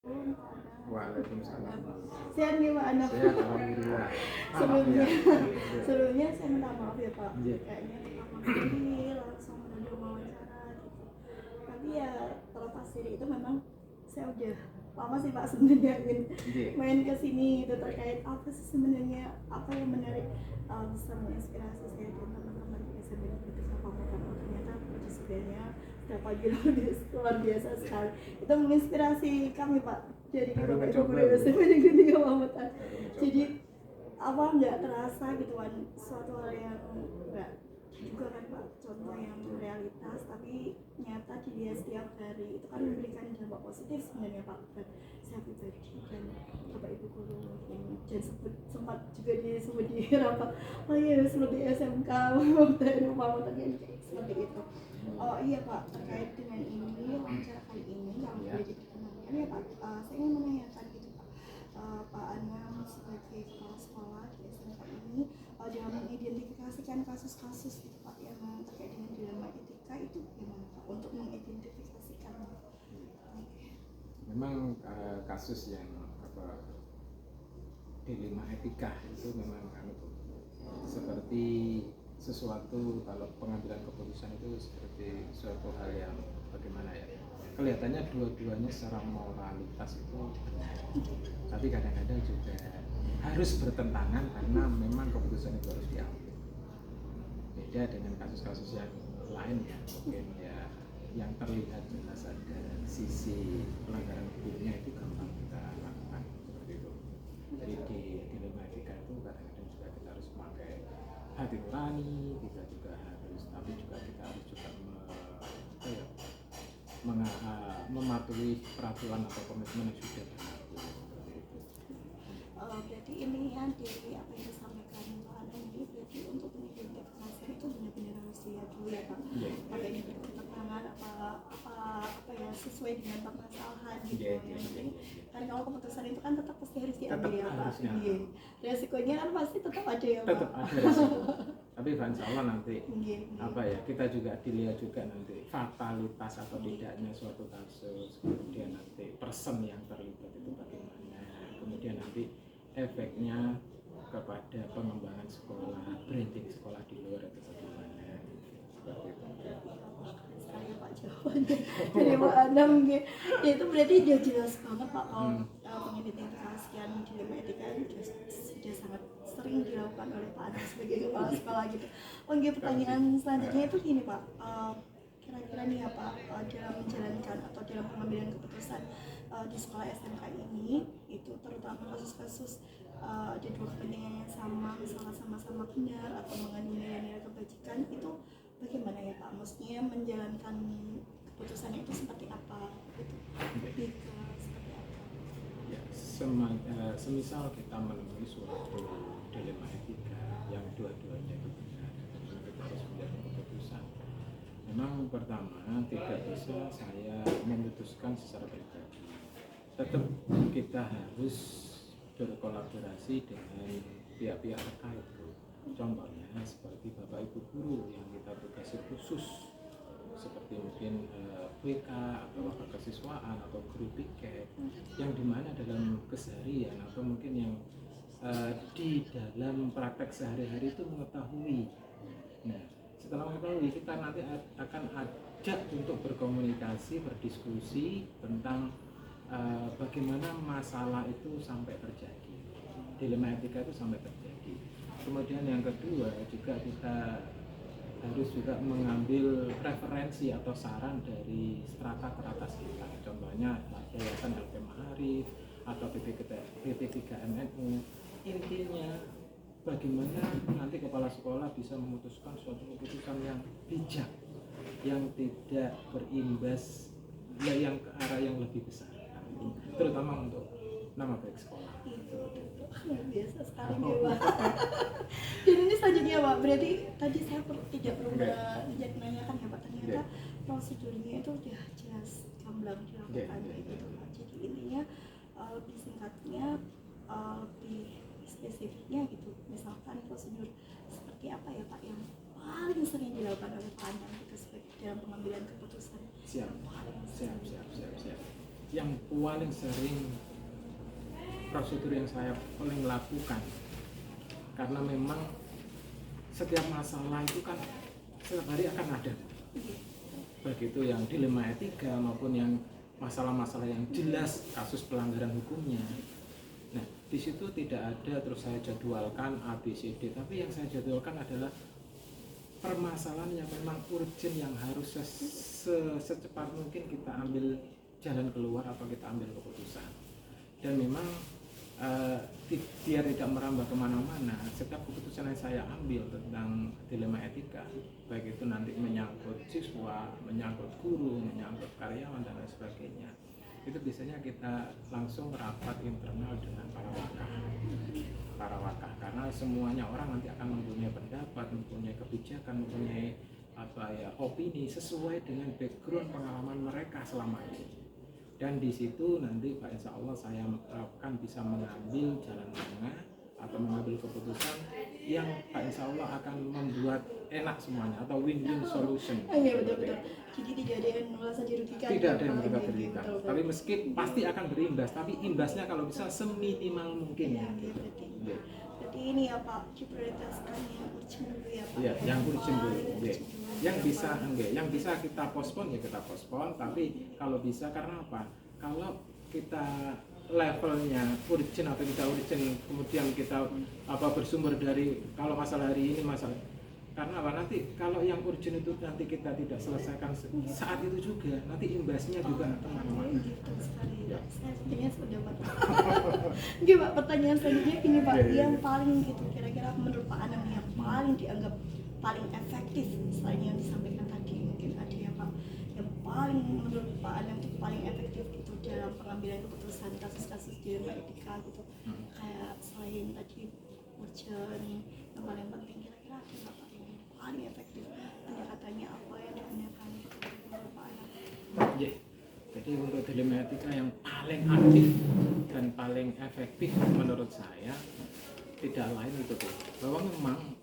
Waalaikumsalam. Sehat nih Pak Anam. Sehat, alhamdulillah. Sebelumnya, Ya. sebelumnya saya minta maaf ya Pak. Iya. Kayaknya pertama kali langsung menuju wawancara gitu. Tapi ya terlepas dari itu memang saya udah lama sih Pak sebenarnya Iya. main ke sini gitu terkait apa sih sebenarnya apa yang menarik bisa menginspirasi saya dan teman-teman di SMP gitu sama karena ternyata sebenarnya setiap pagi luar biasa sekali. Itu menginspirasi kami Pak. Jadi Baru Bapak Ibu mencoba, guru Bu. SMP Negeri 3 Muhammadiyah. Mencoba. Jadi apa nggak terasa gitu kan suatu hal yang nggak juga kan Pak, contoh yang realitas tapi nyata dilihat setiap hari itu kan memberikan dampak positif sebenarnya Pak buat saya pribadi dan Bapak Ibu guru mungkin dan sempat juga disebut di rapat oh iya seperti SMK dan Muhammadiyah kayak seperti itu. Oh iya Pak, terkait dengan ini wawancara kali ini yang boleh diperkenalkan ya Pak, saya ingin menanyakan gitu Pak, Pak Anam sebagai kepala sekolah di SMK ini dalam mengidentifikasikan kasus-kasus gitu Pak yang terkait dengan dilema etika itu gimana Pak untuk mengidentifikasikan? Memang kasus yang dilema etika itu memang seperti sesuatu kalau pengambilan keputusan itu seperti suatu hal yang bagaimana ya, kelihatannya dua-duanya secara moralitas itu benar, tapi kadang-kadang juga harus bertentangan karena memang keputusan itu harus diambil. Beda dengan kasus-kasus yang lain ya, mungkin ya yang terlihat jelas ada sisi pelanggaran hukumnya itu gampang kita lakukan seperti itu. Jadi di dilema etika itu kadang-kadang juga kita harus memakai hati nurani, kita juga harus, tapi juga kita harus juga mematuhi peraturan atau komitmen yang sudah berlaku seperti itu. Berarti ini ya dari apa yang disampaikan Pak Anam ini berarti untuk mengidentifikasi itu benar-benar harus dilihat dulu ya Pak. Apa ini bertentangan apa ya sesuai dengan permasalahan gitu. Karena kalau keputusan itu kan tetap pasti harus diambil ya Pak. Iya. Resikonya kan pasti tetap ada ya Pak. Tetap ada resiko. Tapi insya Allah nanti apa ya, kita juga dilihat juga nanti fatalitas atau tidaknya suatu kasus, kemudian nanti person yang terlibat itu bagaimana, kemudian nanti efeknya kepada pengembangan sekolah, branding sekolah di luar itu bagaimana, seperti itu. Sekali Pak jawabannya dari Pak Anam ya itu berarti dia jelas banget Pak kalau pengidentifikasian dilema etika itu sudah sangat sering dilakukan oleh Pak Anam sebagai kepala sekolah gitu. Oke, pertanyaan selanjutnya itu gini Pak, kira-kira nih ya Pak, dalam menjalankan atau dalam pengambilan keputusan di sekolah SMK ini itu terutama kasus-kasus ada dua kepentingan yang sama, misalnya sama-sama benar atau mengandung nilai-nilai kebajikan itu bagaimana ya Pak? Maksudnya menjalankan keputusan itu seperti apa? Gitu. Lebih ke seperti apa? Ya, semisal kita menemui suatu dilema etika yang dua-duanya itu benar, kita harus menjadi keputusan. Memang pertama tidak bisa saya memutuskan secara pribadi. Tetap kita harus berkolaborasi dengan pihak-pihak terkait. Contohnya seperti Bapak Ibu guru yang kita tugasi khusus, seperti mungkin WK atau kesiswaan atau guru piket, yang dimana dalam keseharian atau mungkin yang di dalam praktek sehari-hari itu mengetahui. Nah, setelah mengetahui kita nanti akan ajak untuk berkomunikasi, berdiskusi tentang bagaimana masalah itu sampai terjadi, dilema etika itu sampai terjadi. Kemudian yang kedua juga kita harus juga mengambil referensi atau saran dari strata teratas kita, contohnya Yayasan LP Ma'arif atau BP3MNU. Intinya bagaimana nanti kepala sekolah bisa memutuskan suatu keputusan yang bijak, yang tidak berimbas yang ke arah yang lebih besar, terutama untuk nama baik sekolah. Luar biasa sekali nih Pak. Dan ini selanjutnya Pak, berarti tadi saya tidak perlu menanyakan ya Pak, ternyata prosedurnya itu sudah jelas gamblang dilakukan gitu Pak. Jadi intinya lebih singkatnya, lebih spesifiknya gitu, misalkan prosedur seperti apa ya Pak yang paling sering dilakukan oleh Pak Anam gitu sebagai dalam pengambilan keputusan. Siap. yang paling sering prosedur yang saya paling lakukan, karena memang setiap masalah itu kan setiap hari akan ada, baik itu yang dilema etika maupun yang masalah-masalah yang jelas kasus pelanggaran hukumnya. Nah, di situ tidak ada terus saya jadwalkan A, B, C, D, tapi yang saya jadwalkan adalah permasalahan yang memang urgent, yang harus secepat mungkin kita ambil jalan keluar atau kita ambil keputusan. Dan memang biar tidak merambah kemana-mana, setiap keputusan yang saya ambil tentang dilema etika, baik itu nanti menyangkut siswa, menyangkut guru, menyangkut karyawan dan lain sebagainya, itu biasanya kita langsung rapat internal dengan para wakah, karena semuanya orang nanti akan mempunyai pendapat, mempunyai kebijakan, mempunyai opini sesuai dengan background pengalaman mereka selama ini. Dan di situ nanti Pak, insya Allah saya akan bisa mengambil jalan tengah atau mengambil keputusan yang Pak, insya Allah akan membuat enak semuanya atau win-win solution. Iya, betul. Jadi tidak ada yang merasa dirugikan. Tidak ada yang merasa dirugikan. Tapi meski pasti akan berimbas, tapi imbasnya kalau bisa seminimal mungkin. Ya, berarti ini ya Pak, diprioritaskan yang urgent dulu ya Pak. Iya, yang urgent dulu. Yang bisa kita postpone ya kita postpone, tapi kalau bisa, karena apa? Kalau kita levelnya urgent atau tidak urgent, kemudian kita bersumber dari kalau masalah hari ini masalah, karena apa, nanti kalau yang urgent itu nanti kita tidak selesaikan saat itu juga, nanti imbasnya juga kemana-mana. Gitu sekali ya. Saya sebenarnya sependapat. Oke Pak, pertanyaan selanjutnya ini Pak, yang paling gitu kira-kira menurut Pak Anam yang paling dianggap paling efektif selain yang disampaikan tadi, mungkin ada ya Pak yang paling menurut Pak Anam itu paling efektif gitu dalam pengambilan keputusan kasus-kasus dilema etika gitu, kayak selain tadi urgent, yang paling penting kira-kira ada nggak Pak yang paling efektif, pendekatannya apa yang digunakan menurut Pak Anam? Jadi untuk dilema etika yang paling aktif dan paling efektif menurut saya tidak lain itu bahwa memang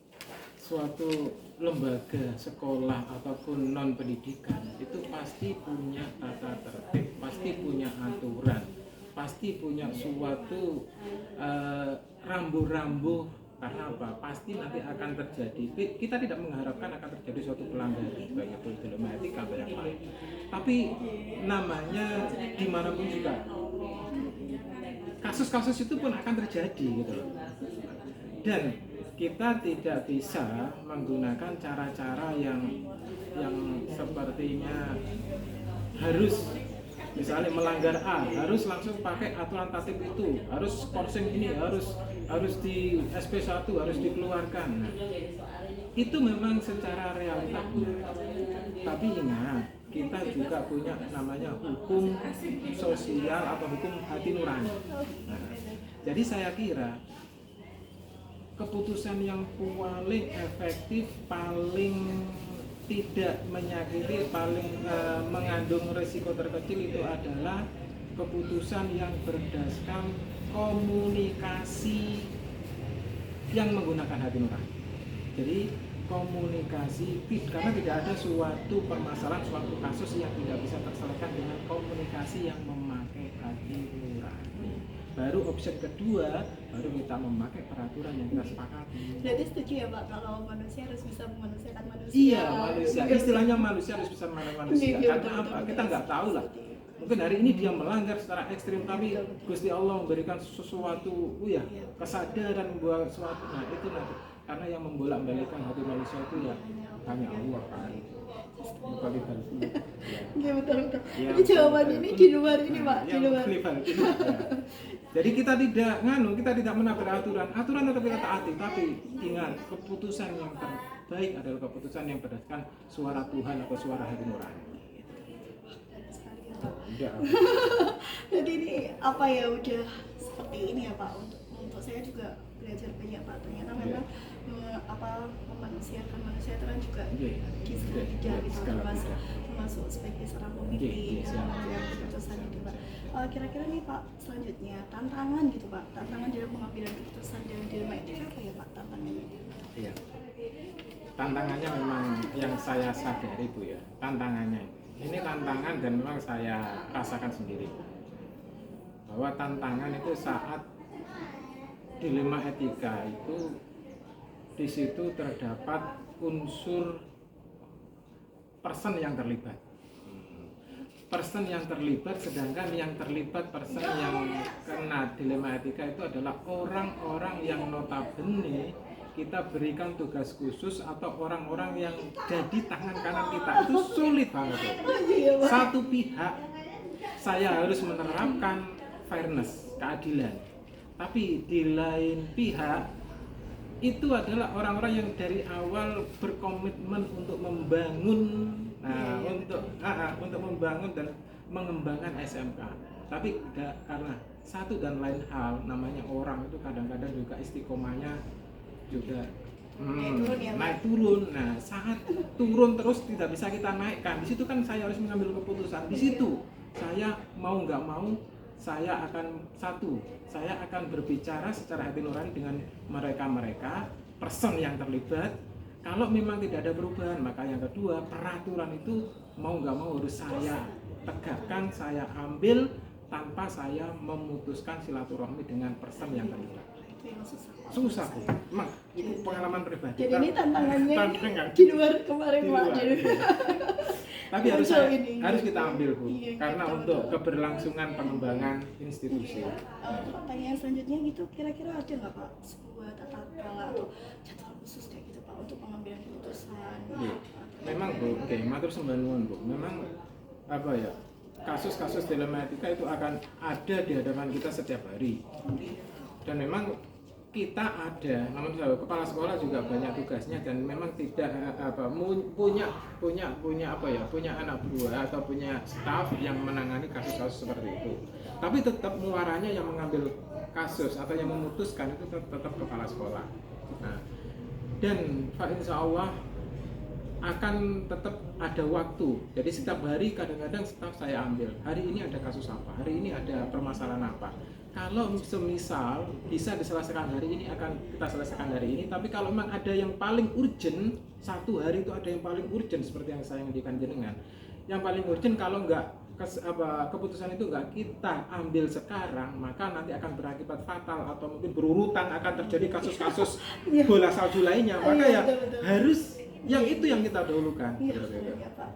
suatu lembaga sekolah ataupun non pendidikan itu pasti punya tata tertib, pasti punya aturan, pasti punya suatu rambu-rambu. Karena apa? Pasti nanti akan terjadi. Kita tidak mengharapkan akan terjadi suatu pelanggaran, baik itu dilema etika atau yang lain. Tapi namanya dimanapun juga kasus-kasus itu pun akan terjadi gitu loh. Dan kita tidak bisa menggunakan cara-cara yang sepertinya harus, misalnya melanggar A harus langsung pakai aturan tatip itu, harus skorsing ini, harus di SP1 harus dikeluarkan. Nah, itu memang secara realita benar. Tapi ingat, kita juga punya namanya hukum sosial atau hukum hati nurani. Nah, jadi saya kira keputusan yang paling efektif, paling tidak menyakiti, paling mengandung risiko terkecil itu adalah keputusan yang berdasarkan komunikasi yang menggunakan hati nurani. Jadi komunikasi, karena tidak ada suatu permasalahan, suatu kasus yang tidak bisa terselesaikan dengan komunikasi yang memakai hati nurani. Baru opsi kedua, baru kita memakai peraturan yang kita sepakati. Berarti setuju ya Pak, kalau manusia harus bisa memanusiakan manusia. Iya, manusia. Istilahnya manusia harus bisa memanusiakan manusia. Karena apa? Kita nggak tahu lah. Mungkin hari ini dia melanggar secara ekstrim, tapi Gusti Allah memberikan sesuatu, kesadaran buat sesuatu. Nah itu nanti, karena yang membolak-balikkan hati manusia itu ya hanya Allah kan. Bukan kita. Iya betul. Jadi jawaban ini di luar ini Pak, di luar. Jadi kita tidak kita tidak menabrak aturan tetap kita taati, tapi ingat keputusan yang terbaik adalah keputusan yang berdasarkan suara Tuhan atau suara hati nurani. Jadi ini apa ya, udah seperti ini ya Pak, untuk saya juga belajar banyak Pak, ternyata memang memanusiakan manusia itu kan juga di segala bidang gitu, termasuk sebagai seorang pemimpin yang keputusan itu Pak. Kira-kira nih Pak, selanjutnya tantangan gitu Pak, tantangan dalam pengambilan keputusan dalam dilema etika apa ya Pak tantangannya? Iya, tantangannya memang yang saya sadari Bu ya, tantangannya ini tantangan dan memang saya rasakan sendiri. bahwa tantangan itu saat dilema etika itu di situ terdapat unsur person yang terlibat. Person yang terlibat, sedangkan yang terlibat person yang kena dilema etika itu adalah orang-orang yang notabene kita berikan tugas khusus atau orang-orang yang jadi tangan kanan kita. Itu sulit banget. Satu pihak saya harus menerapkan fairness, keadilan, tapi di lain pihak itu adalah orang-orang yang dari awal berkomitmen untuk membangun, untuk membangun dan mengembangkan SMK. Tapi karena satu dan lain hal, namanya orang itu kadang-kadang juga istiqomahnya juga naik turun. Nah, saat turun terus tidak bisa kita naikkan. Di situ kan saya harus mengambil keputusan. Di situ saya mau nggak mau, saya akan berbicara secara hati nurani dengan mereka person yang terlibat. Kalau memang tidak ada perubahan, maka yang kedua, peraturan itu mau nggak mau harus saya tegakkan, saya ambil tanpa saya memutuskan silaturahmi dengan person yang terlibat. Susah Bu, emang itu pengalaman pribadi. Jadi ini tantangannya di luar kemarin Pak. Tapi harus kita ambil Bu, karena untuk keberlangsungan pengembangan institusi. Pertanyaan selanjutnya gitu, kira-kira ada nggak Pak sebuah tata kelola atau jadwal khusus kayak gitu Pak untuk pengambilan keputusan? Memang Bu, matur sembah nuwun Bu. Memang apa ya, kasus-kasus dilema etika itu akan ada di hadapan kita setiap hari. Dan memang kita ada, namun kepala sekolah juga banyak tugasnya dan memang tidak punya anak buah atau punya staf yang menangani kasus-kasus seperti itu. Tapi tetap muaranya yang mengambil kasus atau yang memutuskan itu tetap kepala sekolah. Nah, dan insya Allah akan tetap ada waktu. Jadi setiap hari kadang-kadang staf saya ambil. Hari ini ada kasus apa? Hari ini ada permasalahan apa? Kalau semisal bisa diselesaikan hari ini, akan kita selesaikan hari ini. Tapi kalau memang ada yang paling urgent, satu hari itu ada yang paling urgent seperti yang saya ngendikan jenengan. Yang paling urgent kalau keputusan itu nggak kita ambil sekarang, maka nanti akan berakibat fatal atau mungkin berurutan akan terjadi kasus-kasus bola salju lainnya. Maka ya harus yang itu yang kita dahulukan. Iya Pak.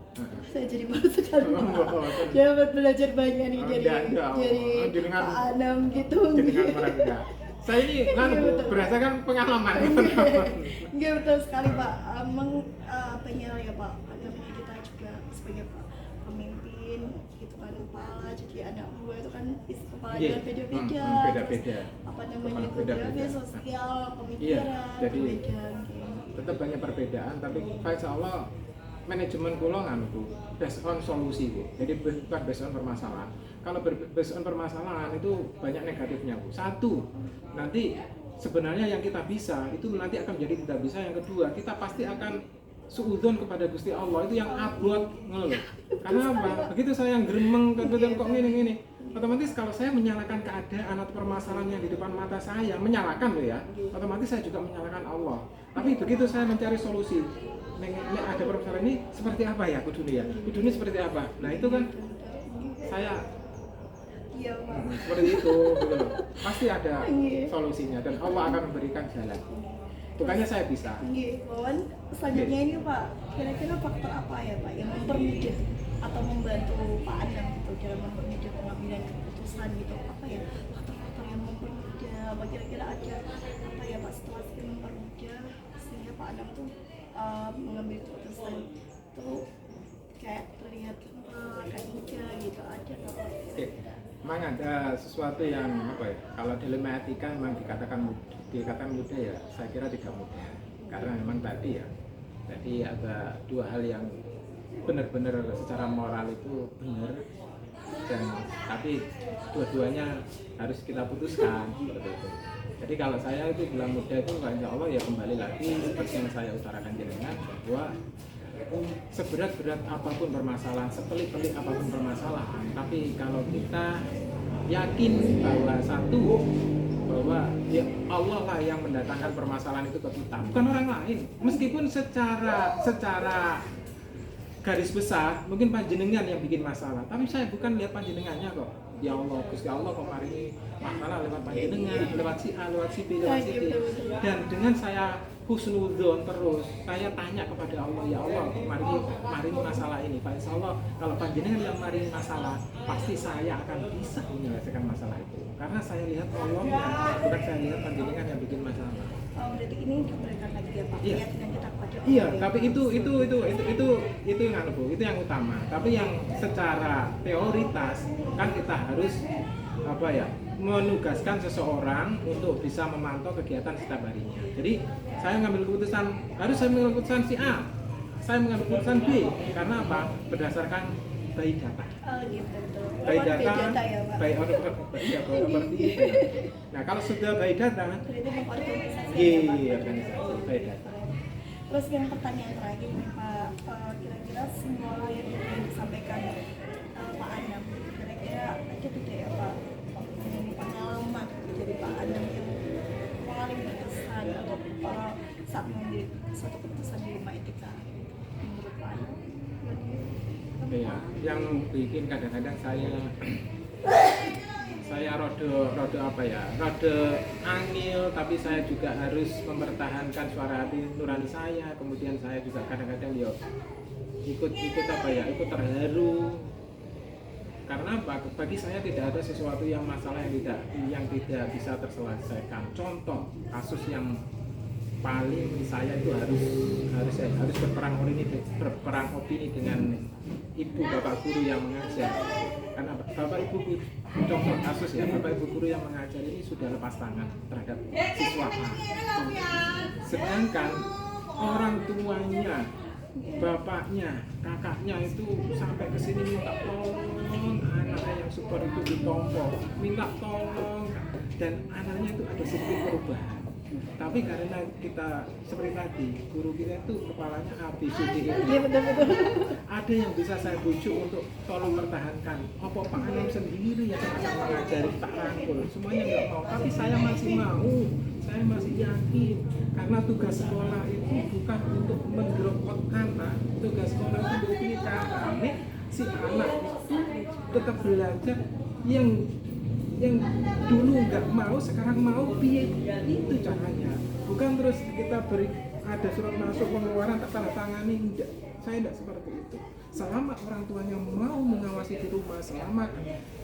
Saya jadi baru sekali dapat belajar banyak nih dari Pak Anam gitu. Saya ini berdasarkan pengalaman. Enggak, betul sekali Pak. Penyeral ya Pak. Namanya kita juga sebagai pemimpin gitu kan, kepala, jadi anak buah itu kan kepala dengan beda-beda. Beda-beda. Apa namanya geografi, sosial, pemikiran, beda. Tetap banyak perbedaan, tapi insya Allah manajemen kula Bu, based on solusi Bu. Jadi bukan based on permasalahan. Kalau based on permasalahan itu banyak negatifnya Bu. Satu, nanti sebenarnya yang kita bisa itu nanti akan menjadi tidak bisa. Yang kedua, kita pasti akan suudzon kepada Gusti Allah, itu yang abot ngeluh. Karena apa? Begitu saya yang gremeng kok gini. Otomatis kalau saya menyalahkan keadaan atau permasalahan yang di depan mata saya, menyalahkan loh ya, otomatis saya juga menyalahkan Allah. Tapi begitu saya mencari solusi, ada permasalahan ini seperti apa ya kudunya? Kudunya seperti apa? Nah itu kan saya seperti itu, gitu loh. Pasti ada solusinya dan Allah akan memberikan jalan. Bukannya saya bisa. Wawan, selanjutnya ini Pak, kira-kira faktor apa ya Pak yang mempermudah atau membantu Pak Adam gitu dalam mempermudah pengambilan keputusan gitu? Apa ya faktor-faktor yang mempermudah? Apa kira-kira ada apa ya Pak situasi yang mempermudah sehingga Pak Adam tuh mengambil keputusan itu kayak terlihat kayak mudah gitu, ada nggak? Memang ada sesuatu yang apa ya? Kalau dilema etika memang dikatakan mudah ya, saya kira tidak mudah. Karena memang tadi ada dua hal yang benar-benar secara moral itu benar, dan tapi dua-duanya harus kita putuskan seperti itu. Jadi kalau saya itu bilang mudah itu insya Allah ya kembali lagi seperti yang saya utarakan jenengan, bahwa seberat-berat apapun permasalahan, sepelik-pelik apapun permasalahan, tapi kalau kita yakin bahwa bahwa ya Allah lah yang mendatangkan permasalahan itu ke kita, bukan orang lain. Meskipun secara garis besar mungkin panjenengan yang bikin masalah, tapi saya bukan lihat panjenengannya kok. ya Allah Gusti Allah kok maringi masalah lewat panjenengan, lewat si A, lewat si B, lewat si D. Dan dengan saya husnudzon terus, saya tanya kepada Allah, ya Allah maringi masalah ini. Pak Insya Allah kalau panjenengan yang maringi masalah, pasti saya akan bisa menyelesaikan masalah itu. Karena saya lihat Allahnya, bukan saya lihat panjenengan yang bikin masalah. Oh, berarti ini diberikan lagi ya Pak, Iya. keyakinan kita kepada Allah. Iya, tapi itu yang Bu, itu yang utama. Tapi yang secara teoritas kan kita harus menugaskan seseorang untuk bisa memantau kegiatan setiap harinya. Jadi saya mengambil keputusan, harus saya mengambil keputusan si A, saya mengambil keputusan B, karena apa? Berdasarkan by data. Oh gitu. By data, ya Pak. by seperti itu. Nah kalau sudah by data, Berarti mengorganisasi ya Pak. organisasi by data. Terus yang pertanyaan terakhir nih Pak, kira-kira semua yang disampaikan Pak Anam, kira-kira ada tidak ya Pak pengalaman dari Pak Anam yang paling berkesan atau saat mengambil suatu keputusan di rumah etika menurut Pak Anam? Ya, yang bikin kadang-kadang saya rada angil, tapi saya juga harus mempertahankan suara hati nurani saya. Kemudian saya juga kadang-kadang ikut terharu. Karena bagi saya tidak ada sesuatu yang masalah yang tidak bisa terselesaikan. Contoh kasus yang paling saya itu harus berperang opini dengan ibu bapak guru yang mengajar. Karena bapak ibu guru, contoh kasus ya, bapak ibu guru yang mengajar ini sudah lepas tangan terhadap siswa A. Sedangkan orang tuanya, bapaknya, kakaknya itu sampai ke sini minta tolong anaknya yang super itu ditompo, minta tolong, dan anaknya itu ada sedikit perubahan. Tapi karena kita seperti tadi, guru kita itu kepalanya A, B, C, D, E. Iya betul. Ada yang bisa saya bujuk untuk tolong pertahankan. Apa Pak Anam sendiri yang akan mengajari tak rangkul? Semuanya nggak mau, tapi saya masih mau. Saya masih yakin. Karena tugas sekolah itu bukan untuk menggerokot anak. Tugas sekolah itu begini caranya si anak itu tetap belajar yang dulu nggak mau, sekarang mau, piye itu caranya. Bukan terus kita beri ada surat masuk pengeluaran tak tanda tangani, enggak. Saya tidak seperti itu. Selama orang tuanya mau mengawasi di rumah, selama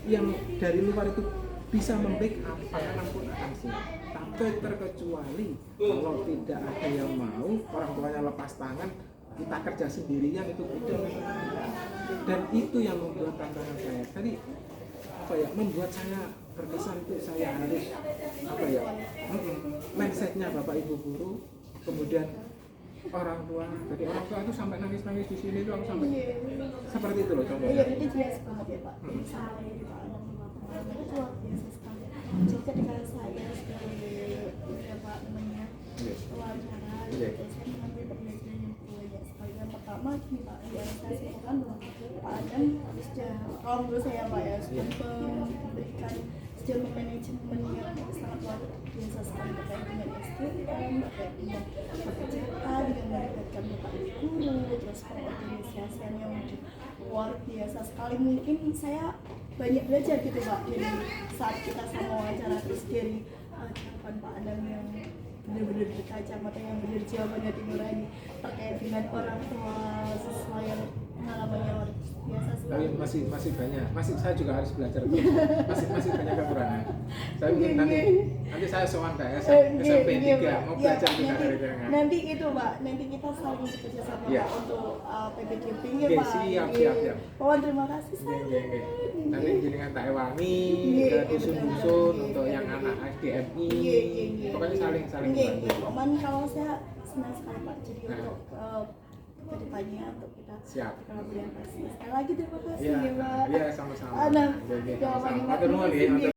yang dari luar itu bisa membackup, Pak pun akan siap. Tapi terkecuali kalau tidak ada yang mau, orang tuanya lepas tangan, kita kerja sendirian, itu tidak. Dan itu yang membuat tantangan saya. Tadi membuat saya berkesan itu saya harus mindsetnya bapak ibu guru, kemudian orang tua. Jadi orang tua itu sampai nangis di sini tuh, aku sampai seperti itu loh contohnya. Iya, ini jelas banget ya Pak. Saya di Pak Anam itu luar biasa sekali. Jadi ketika saya sebagai beberapa temannya wawancara, gitu, saya mengambil pembelajaran yang banyak sekali. Yang pertama gini Pak, yang saya simpulkan bahwa Pak Anam sudah, kalau menurut saya Pak ya, sudah memberikan, sudah memanajemen yang sangat luar biasa sekali terkait dengan SDM, terkait dengan pekerjaan, dengan melibatkan bapak ibu guru, terus pengorganisasian yang luar biasa sekali. Mungkin saya banyak belajar gitu Pak dari saat kita sama wawancara, terus dari jawaban Pak Anam yang benar-benar berkacamata, yang benar jawabannya dimulai terkait dengan orang tua siswa yang pengalamannya luar biasa sekali. Tapi masih banyak, saya juga harus belajar terus. Masih banyak kekurangan. Saya mungkin nanti saya soal kayak SMP 3 mau belajar juga dari dengan. Nanti itu Pak, nanti kita saling bekerja sama Pak untuk PPDB ya Pak. Siap. Terima kasih saya. Nanti jenengan tak ewangi ke dusun-dusun untuk yang anak SDMI. Pokoknya saling bantu. Oman kalau saya senang sekali Pak, jadi untuk kedepannya untuk kita kolaborasi. Sekali lagi terima kasih ya Pak. Iya, sama-sama. Nah, Sama-sama.